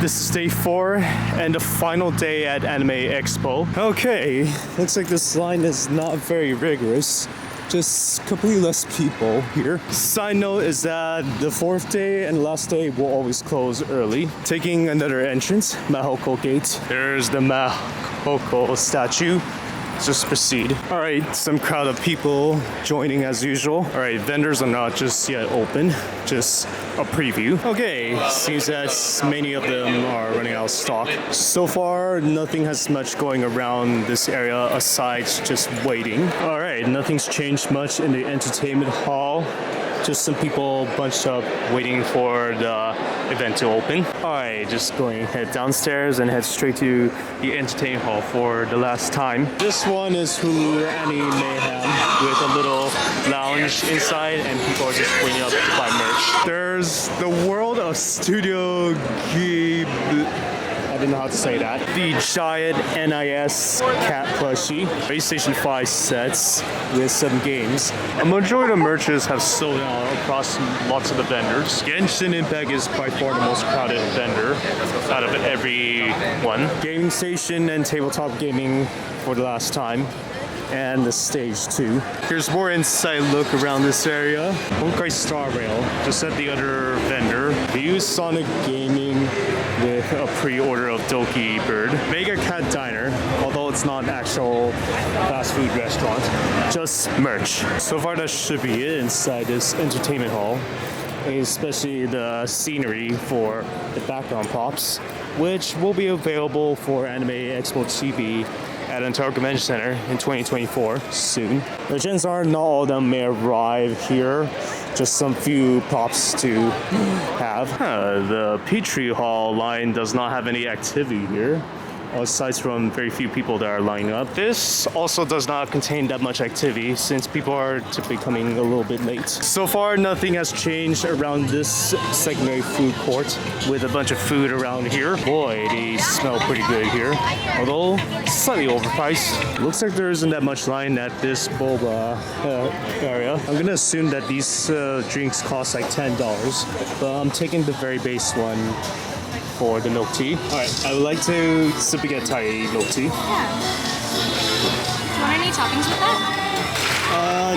This is day 4 and the final day at Anime Expo. Okay, looks like this line is not very rigorous. Just completely less people here. Side note is that the 4th day and last day will always close early. Taking another entrance, Mahoko Gate. There's the Mahoko statue. Just proceed. All right, some crowd of people joining as usual. All right, vendors are not just yet open, just a preview. Okay, seems that many of them are running out of stock. So far, nothing has much going around this area aside just waiting. All right, nothing's changed much in the entertainment hall. Just some people bunched up waiting for the event to open. Alright, just going head downstairs and head straight to the entertainment hall for the last time. This one is Hulu Anime Mayhem with a little lounge inside and people are just waiting up to buy merch. There's the World of Studio Ghibli. I don't know how to say that. The giant NIS cat plushie, PlayStation 5 sets with some games. A majority of merchants have sold out across lots of the vendors. Genshin Impact is by far the most crowded vendor out of every one. Gaming station and tabletop gaming for the last time. And the stage too. Here's more inside look around this area. Honkai Star Rail, just at the other vendor. They use Sonic Gaming with a pre-order of Doki Bird. Mega Cat Diner, although it's not an actual fast food restaurant, just merch. So far that should be it inside this entertainment hall, especially the scenery for the background props, which will be available for Anime Expo Chibi at Ontario Convention Center in 2024 soon. The chances are not all of them may arrive here, just some few props to have. The Petrie Hall line does not have any activity here, aside from very few people that are lining up. This also does not contain that much activity since people are typically coming a little bit late. So far, nothing has changed around this secondary food court with a bunch of food around here. Boy, they smell pretty good here, although slightly overpriced. Looks like there isn't that much line at this boba area. I'm gonna assume that these drinks cost like $10, but I'm taking the very base one for the milk tea. Alright, I would like to simply get Thai milk tea. Yeah. Do you want any toppings with that?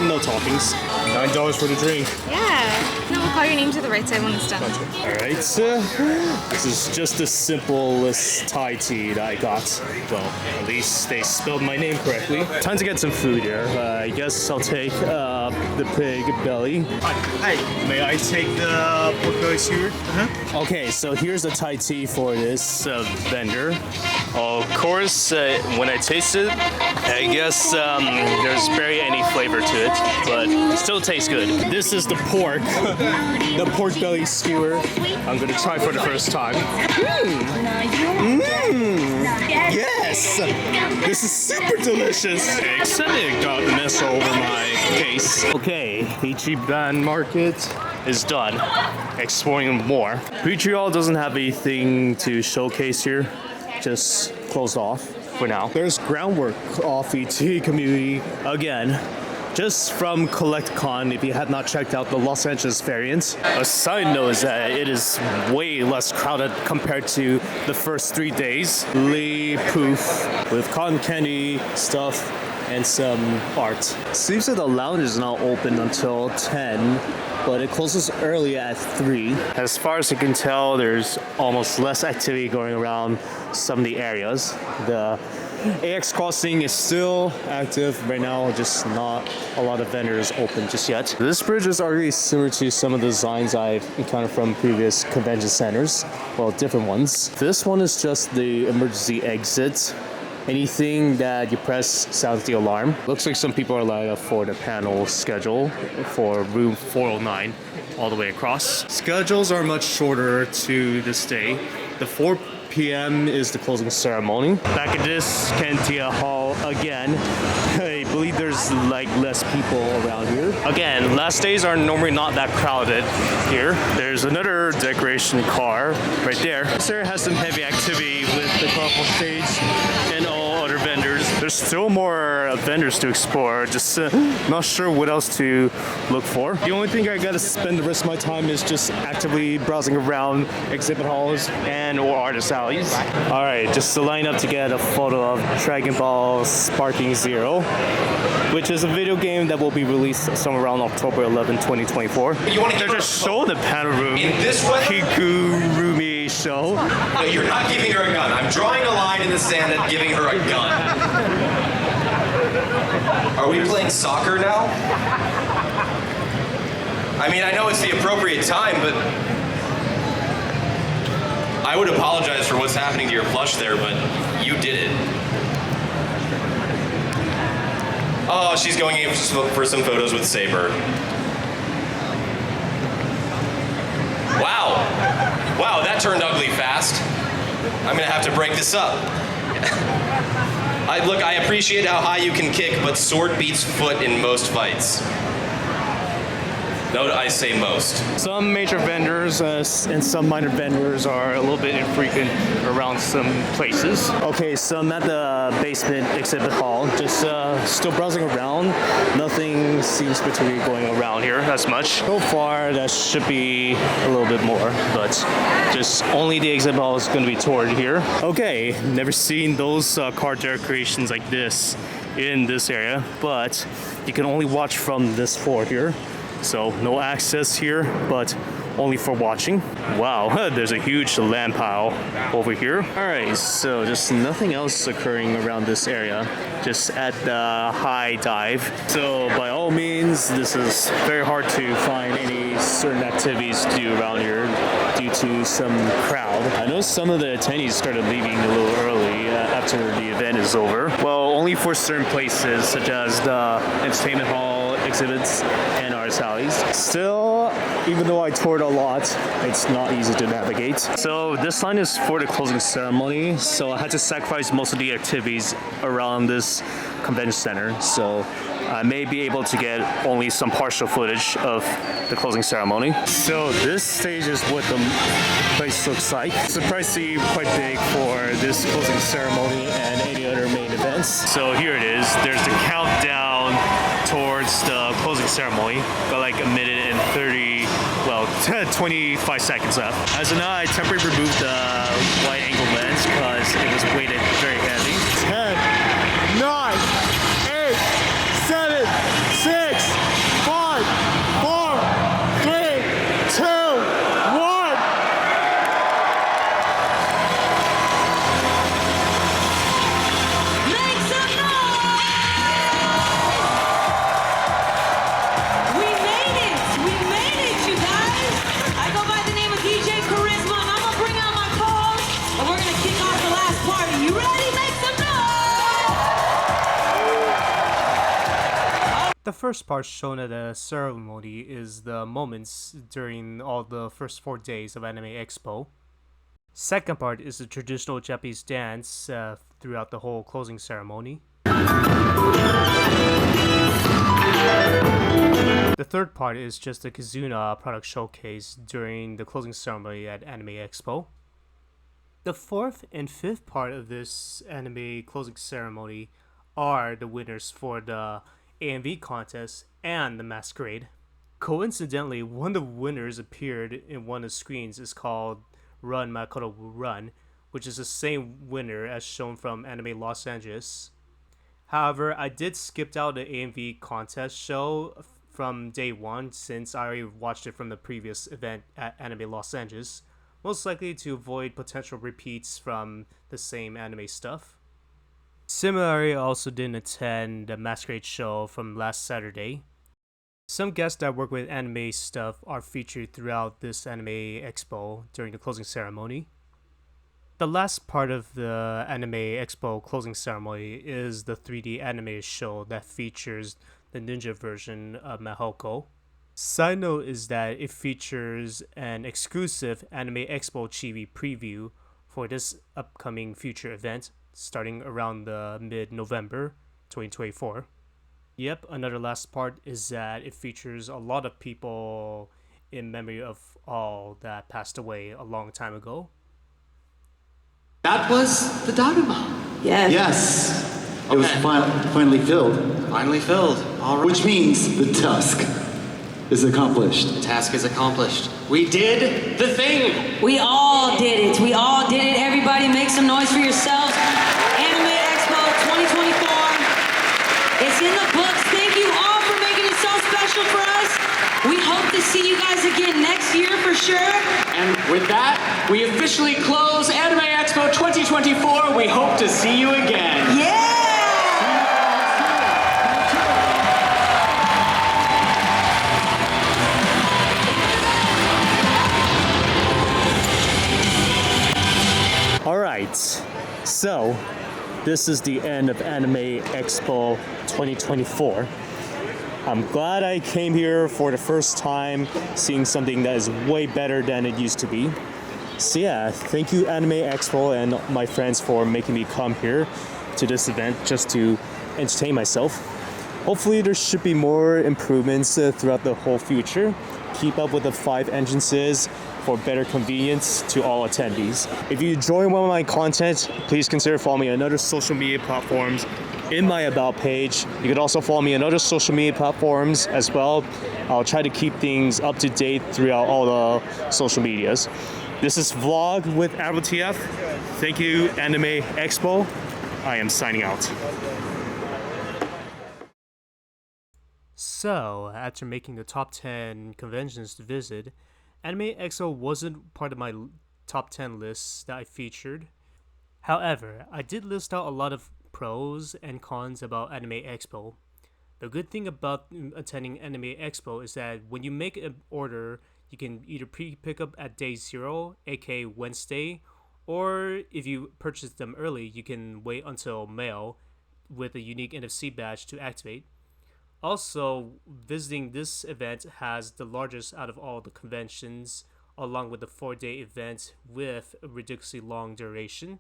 No toppings. $9 for the drink. Yeah. No, we'll call your name to the right side when it's done. Gotcha. Alright, this is just the simplest Thai tea that I got. Well, at least they spelled my name correctly. Time to get some food here. I guess I'll take the pig belly. Hi, may I take the pork belly skewer? Okay, so here's the Thai tea for this vendor. Of course, when I taste it, I guess there's barely any flavor to it, but it still tastes good. This is the pork, the pork belly skewer. I'm gonna try for the first time. Yes! This is super delicious. Except it got messed over my face. Okay, Ichiban Market is done. Exploring more. Montreal doesn't have anything to showcase here. Just closed off for now. There's groundwork off ET community again. Just from CollectCon, if you have not checked out the Los Angeles variant. A side note is that it is way less crowded compared to the first 3 days. Lee Poof with cotton candy stuff and some art. Seems that the lounge is not open until 10, but it closes early at 3. As far as you can tell, there's almost less activity going around some of the areas. The AX Crossing is still active right now, just not a lot of vendors open just yet. This bridge is already similar to some of the designs I've encountered from previous convention centers. Well, different ones. This one is just the emergency exit. Anything that you press sounds the alarm. Looks like some people are lined up for the panel schedule for room 409 all the way across. Schedules are much shorter to this day. The 4 p.m. is the closing ceremony. Back at this Kentia Hall again. I believe there's like less people around here. Again, last days are normally not that crowded here. There's another decoration car right there. This area has some heavy activity with the colorful stage and all other vendors. There's there's still more vendors to explore. Just not sure what else to look for. The only thing I gotta spend the rest of my time is just actively browsing around exhibit halls and or artist alleys. All right, just to line up to get a photo of Dragon Ball Sparking Zero, which is a video game that will be released somewhere around October 11, 2024. You want to There's a show in the panel room. in this weather? Higurumi show. No, you're not giving her a gun. I'm drawing a line in the sand and giving her a gun. Are we playing soccer now? I mean, I know it's the appropriate time, but I would apologize for what's happening to your plush there, but you did it. Oh, she's going in for some photos with Saber. Wow. Wow, that turned ugly fast. I'm gonna have to break this up. I appreciate how high you can kick, but sword beats foot in most fights. No, I say most. Some major vendors and some minor vendors are a little bit infrequent around some places. Okay, so I'm at the basement exhibit hall, just still browsing around. Nothing seems to be going around here as much. So far, that should be a little bit more, but just only the exhibit hall is going to be toured here. Okay, never seen those car decorations like this in this area, but you can only watch from this floor here. So no access here, but only for watching. Wow, there's a huge land pile over here. All right, so just nothing else occurring around this area, just at the high dive. So by all means, this is very hard to find any certain activities to do around here due to some crowd. I know some of the attendees started leaving a little early after the event is over. Well, only for certain places such as the entertainment hall, exhibits, and artist alleys. Still, even though I toured a lot, it's not easy to navigate. So this line is for the closing ceremony, so I had to sacrifice most of the activities around this convention center, so I may be able to get only some partial footage of the closing ceremony. So this stage is what the place looks like. Surprisingly quite big for this closing ceremony and any other main events. So here it is. There's the countdown towards the closing ceremony. Got like a minute and 25 seconds left. As of now, I temporarily removed the wide angle lens because it was weighted very heavy. 10, 9, 8, 7, 6, 5, 4, 3, 2, 1. Make some noise! We made it! We made it, you guys! I go by the name of DJ Charisma, and I'm gonna bring out my co-host, and we're gonna kick off the last party. You ready? Make some noise! The first part shown at the ceremony is the moments during all the first 4 days of Anime Expo. Second part is the traditional Japanese dance throughout the whole closing ceremony. The third part is just the Kizuna product showcase during the closing ceremony at Anime Expo. The fourth and fifth part of this anime closing ceremony are the winners for the AMV contest and the masquerade. Coincidentally, one of the winners appeared in one of the screens is called Run Makoto Run, which is the same winner as shown from Anime Los Angeles. However, I did skip out the AMV contest show from day one since I already watched it from the previous event at Anime Los Angeles, most likely to avoid potential repeats from the same anime stuff. Similarly, I also didn't attend the masquerade show from last Saturday. Some guests that work with anime stuff are featured throughout this Anime Expo during the closing ceremony. The last part of the Anime Expo closing ceremony is the 3D anime show that features the ninja version of Mahoko. Side note is that it features an exclusive Anime Expo chibi preview for this upcoming future event starting around the mid-November 2024. Yep, another last part is that it features a lot of people in memory of all that passed away a long time ago. That was the Dharma. Yes. Yes. It was finally filled. Finally filled. All right. Which means the task is accomplished. The task is accomplished. We did the thing. We all did it. We all did it. Everybody make some noise for yourselves. Anime Expo 2024. It's in the books. Thank you all for making it so special for us. We hope to see you guys again next year for sure. And with that, we officially close Anime Expo 2024. We hope to see you again. Yeah! All right, so this is the end of Anime Expo 2024. I'm glad I came here for the first time, seeing something that is way better than it used to be. So yeah, thank you Anime Expo and my friends for making me come here to this event just to entertain myself. Hopefully there should be more improvements throughout the whole future. Keep up with the 5 entrances for better convenience to all attendees. If you enjoy one of my content, please consider following me on other social media platforms in my About page. You can also follow me on other social media platforms as well. I'll try to keep things up to date throughout all the social medias. This is Vlog with AvroTF. Thank you, Anime Expo. I am signing out. So, after making the top 10 conventions to visit, Anime Expo wasn't part of my top 10 lists that I featured. However, I did list out a lot of pros and cons about Anime Expo. The good thing about attending Anime Expo is that when you make an order, you can either pre-pick up at day 0, aka Wednesday, or if you purchase them early, you can wait until mail with a unique NFC badge to activate. Also, visiting this event has the largest out of all the conventions, along with the 4-day event with a ridiculously long duration.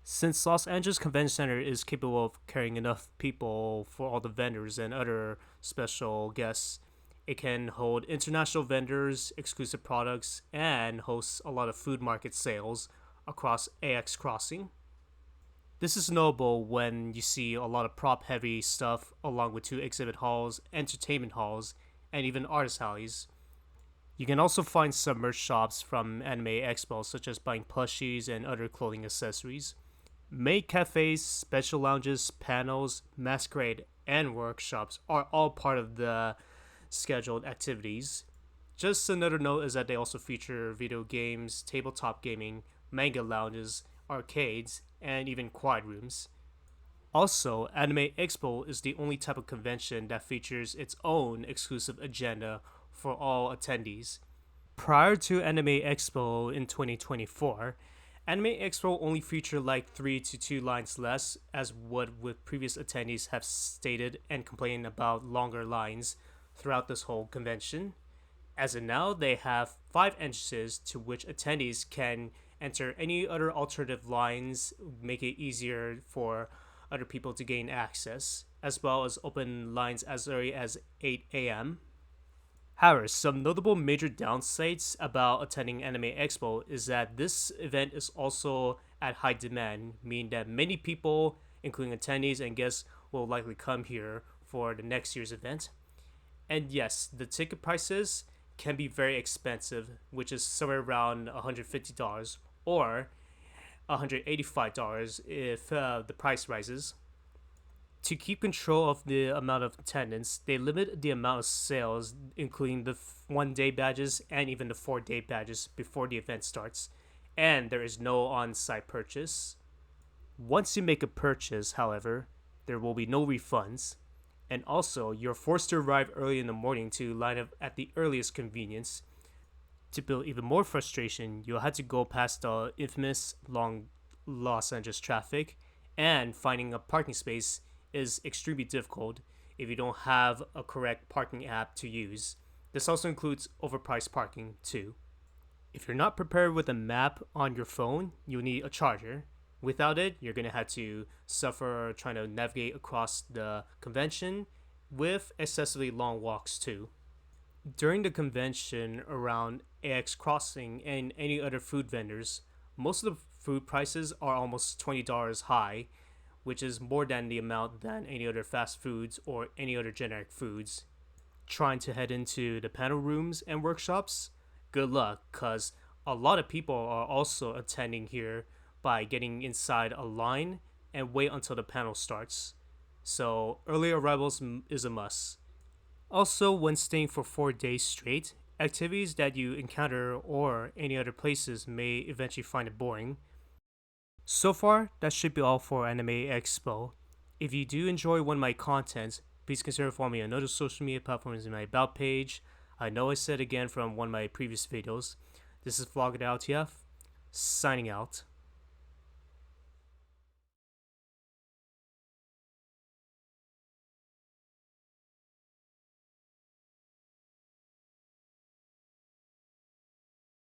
Since Los Angeles Convention Center is capable of carrying enough people for all the vendors and other special guests, it can hold international vendors, exclusive products, and hosts a lot of food market sales across AX Crossing. This is notable when you see a lot of prop-heavy stuff along with 2 exhibit halls, entertainment halls, and even artist alleys. You can also find some merch shops from Anime Expo, such as buying plushies and other clothing accessories. Maid cafes, special lounges, panels, masquerade, and workshops are all part of the scheduled activities. Just another note is that they also feature video games, tabletop gaming, manga lounges, arcades, and even quad rooms. Also, Anime Expo is the only type of convention that features its own exclusive agenda for all attendees. Prior to Anime Expo in 2024, Anime Expo only featured like 3 to 2 lines less, as what with previous attendees have stated and complained about longer lines throughout this whole convention. As of now, they have 5 entrances to which attendees can enter any other alternative lines, make it easier for other people to gain access, as well as open lines as early as 8 a.m. However, some notable major downsides about attending Anime Expo is that this event is also at high demand, meaning that many people, including attendees and guests, will likely come here for the next year's event. And yes, the ticket prices can be very expensive, which is somewhere around $150 or $185 if the price rises. To keep control of the amount of attendance, they limit the amount of sales, including the 1-day badges and even the 4-day badges before the event starts, and there is no on-site purchase. Once you make a purchase, however, there will be no refunds, and also you're forced to arrive early in the morning to line up at the earliest convenience. To build even more frustration, you'll have to go past the infamous long Los Angeles traffic, and finding a parking space is extremely difficult if you don't have a correct parking app to use. This also includes overpriced parking too. If you're not prepared with a map on your phone, you'll need a charger. Without it, you're going to have to suffer trying to navigate across the convention with excessively long walks too. During the convention around AX Crossing and any other food vendors, most of the food prices are almost $20 high, which is more than the amount than any other fast foods or any other generic foods. Trying to head into the panel rooms and workshops? Good luck, cause a lot of people are also attending here by getting inside a line and wait until the panel starts. So early arrivals is a must. Also, when staying for 4 days straight, activities that you encounter or any other places may eventually find it boring. So far, that should be all for Anime Expo. If you do enjoy one of my contents, please consider following me on other social media platforms in my About page. I know I said again from one of my previous videos. This is VlogWithAvroTF, signing out.